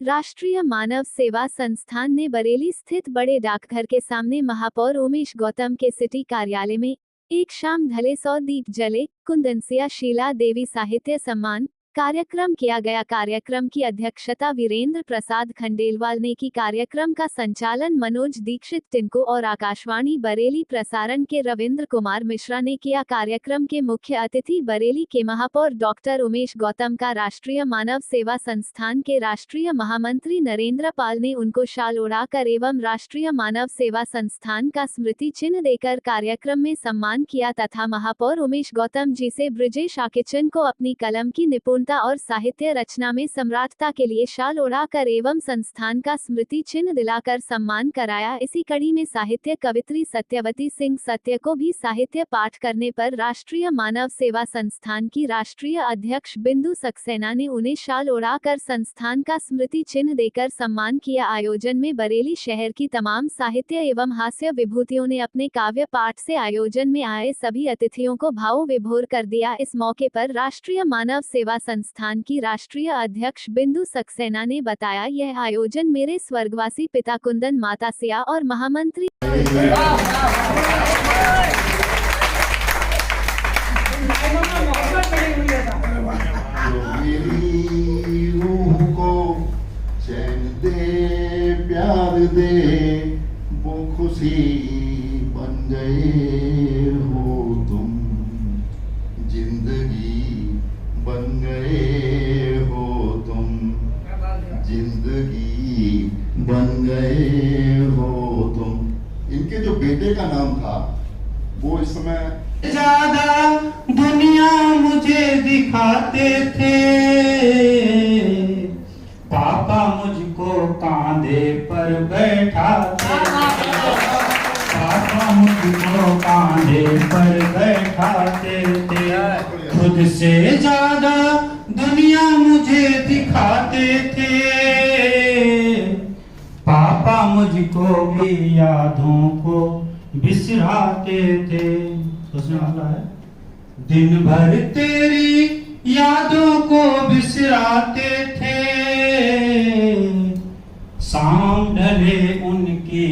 राष्ट्रीय मानव सेवा संस्थान ने बरेली स्थित बड़े डाकघर के सामने महापौर उमेश गौतम के सिटी कार्यालय में एक शाम ढले 100 दीप जले, कुंदनसिया शीला देवी साहित्य सम्मान कार्यक्रम किया गया। कार्यक्रम की अध्यक्षता वीरेंद्र प्रसाद खंडेलवाल ने की। कार्यक्रम का संचालन मनोज दीक्षित टिंको और आकाशवाणी बरेली प्रसारण के रविंद्र कुमार मिश्रा ने किया। कार्यक्रम के मुख्य अतिथि बरेली के महापौर डॉक्टर उमेश गौतम का राष्ट्रीय मानव सेवा संस्थान के राष्ट्रीय महामंत्री नरेंद्र पाल ने उनको शाल ओढ़ाकर एवं राष्ट्रीय मानव सेवा संस्थान का स्मृति चिन्ह देकर कार्यक्रम में सम्मान किया तथा महापौर उमेश गौतम जी से ब्रिजेश आकिचन को अपनी कलम की निपुणता और साहित्य रचना में सम्राटता के लिए शाल ओढ़ाकर एवं संस्थान का स्मृति चिन्ह दिलाकर सम्मान कराया। इसी कड़ी में साहित्य कवित्री सत्यवती सिंह सत्य को भी साहित्य पाठ करने पर राष्ट्रीय मानव सेवा संस्थान की राष्ट्रीय अध्यक्ष बिंदु सक्सेना ने उन्हें शाल ओढ़ाकर संस्थान का स्मृति चिन्ह देकर सम्मान किया। आयोजन में बरेली शहर की तमाम साहित्य एवं हास्य विभूतियों ने अपने काव्य पाठ से आयोजन में आए सभी अतिथियों को भाव विभोर कर दिया। इस मौके पर राष्ट्रीय मानव सेवा संस्थान की राष्ट्रीय अध्यक्ष बिंदु सक्सेना ने बताया, यह आयोजन मेरे स्वर्गवासी पिता कुंदन माता सिया और महामंत्री प्यार दे वो खुशी बन गए हो तुम, जिंदगी बन गए हो तुम, जिंदगी बन गए हो तुम। इनके जो बेटे का नाम था वो इस समय ज्यादा दुनिया मुझे दिखाते थे, पापा मुझको कांधे पर बैठाते थे, पापा मुझको कांधे पर बैठाते थे, खुद से ज्यादा दुनिया मुझे दिखाते थे, पापा मुझको भी यादों को बिसराते थे। उसमें वाला है, दिन भर तेरी यादों को बिसराते थे, शाम ढले उनकी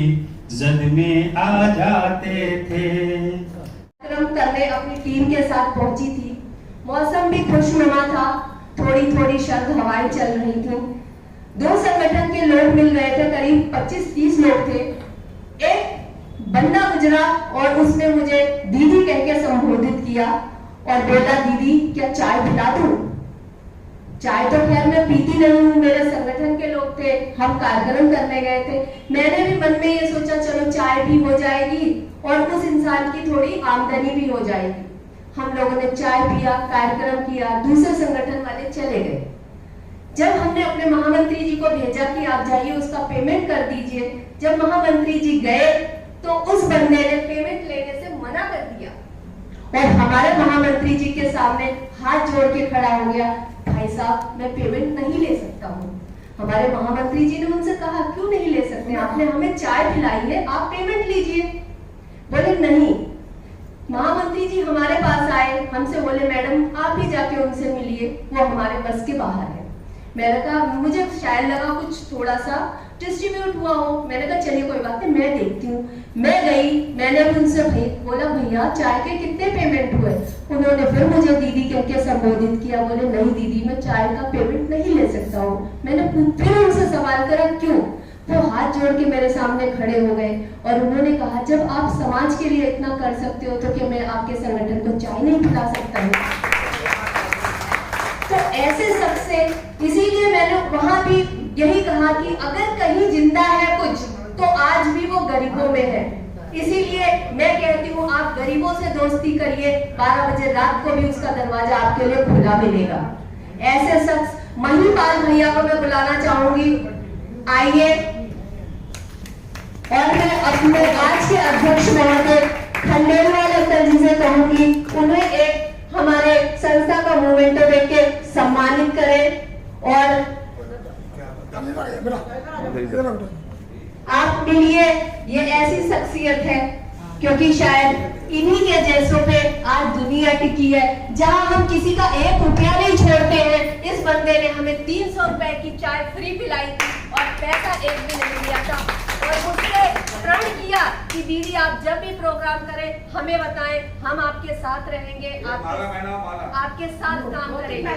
जद में आ जाते थे। कार्यक्रम करने अपनी टीम के साथ पहुंची थी। मौसम भी खुशनुमा था, थोड़ी थोड़ी शर्द हवाएं चल रही थी। दो संगठन के लोग मिल गए थे, करीब 25-30 लोग थे। एक बंदा गुजरा और उसने मुझे दीदी कह के संबोधित किया और बोला, दीदी क्या चाय पिला दूं? चाय तो खैर मैं पीती नहीं हूँ, मेरे संगठन के लोग थे, हम कार्यक्रम करने गए थे। मैंने भी मन में ये सोचा चलो चाय भी हो जाएगी और उस इंसान की थोड़ी आमदनी भी हो जाएगी। हम लोगों ने चाय पिया, कार्यक्रम किया, दूसरे संगठन वाले चले गए। जब हमने अपने महामंत्री जी को भेजा कि आप जाइए उसका पेमेंट कर दीजिए, जब महामंत्री जी गए तो उस बंदे ने पेमेंट लेने से मना कर दिया और हमारे महामंत्री जी के सामने हाथ जोड़ के खड़ा हो गया, भाई साहब मैं पेमेंट नहीं ले सकता हूँ। हमारे महामंत्री जी ने उनसे कहा, क्यों नहीं ले सकते? आपने हमें चाय पिलाई है, आप पेमेंट लीजिए। बोले नहीं। महामंत्री जी हमारे पास आए, हमसे बोले, मैडम आप ही जाके उनसे मिलिए, वो हमारे बस के बाहर है। मैंने कहा, मुझे शायद लगा कुछ थोड़ा सा डिस्ट्रीब्यूट हुआ हो। मैंने कहा चलिए कोई बात नहीं, मैं देखती हूँ। मैं गई, मैंने भी उनसे बोला, भैया चाय के कितने पेमेंट हुए? उन्होंने फिर मुझे दीदी कह के संबोधित किया। बोले नहीं दीदी मैं चाय का पेमेंट नहीं ले सकता हूँ। मैंने फिर उनसे सवाल करा, क्यों? वो हाथ जोड़ के मेरे सामने खड़े हो गए और उन्होंने कहा, जब आप समाज के लिए इतना कर सकते हो तो क्या मैं आपके संगठन को चाय नहीं पिला सकता हूँ? तो ऐसे शख्स से, इसीलिए मैंने वहां भी यही कहा कि अगर कहीं जिंदा है कुछ तो आज भी वो गरीबों में है। इसीलिए मैं कहती हूँ आप गरीबों से दोस्ती करिए, 12 बजे रात को भी उसका दरवाजा आपके लिए खुला मिलेगा। ऐसे शख्स महिपाल भैया को मैं बुलाना चाहूंगी, आइए। और मैं अपने आज के अध्यक्ष महोदय खंडेलवाल अंकल जी से कहूंगी, उन्हें एक हमारे संस्था का मोमेंटो देख के सम्मानित करें और आप मिलिए। ये ऐसी शख्सियत है क्योंकि शायद इन्हीं के जैसों पे आज दुनिया टिकी है। जहां हम किसी का 1 रुपया नहीं छोड़ते हैं, इस बंदे ने हमें 300 रुपए की चाय फ्री पिलाई थी और पैसा एक भी नहीं लिया था। और मुझसे प्रण किया कि दीदी आप जब भी प्रोग्राम करें हमें बताएं, हम आपके साथ रहेंगे, आपके साथ काम करेंगे।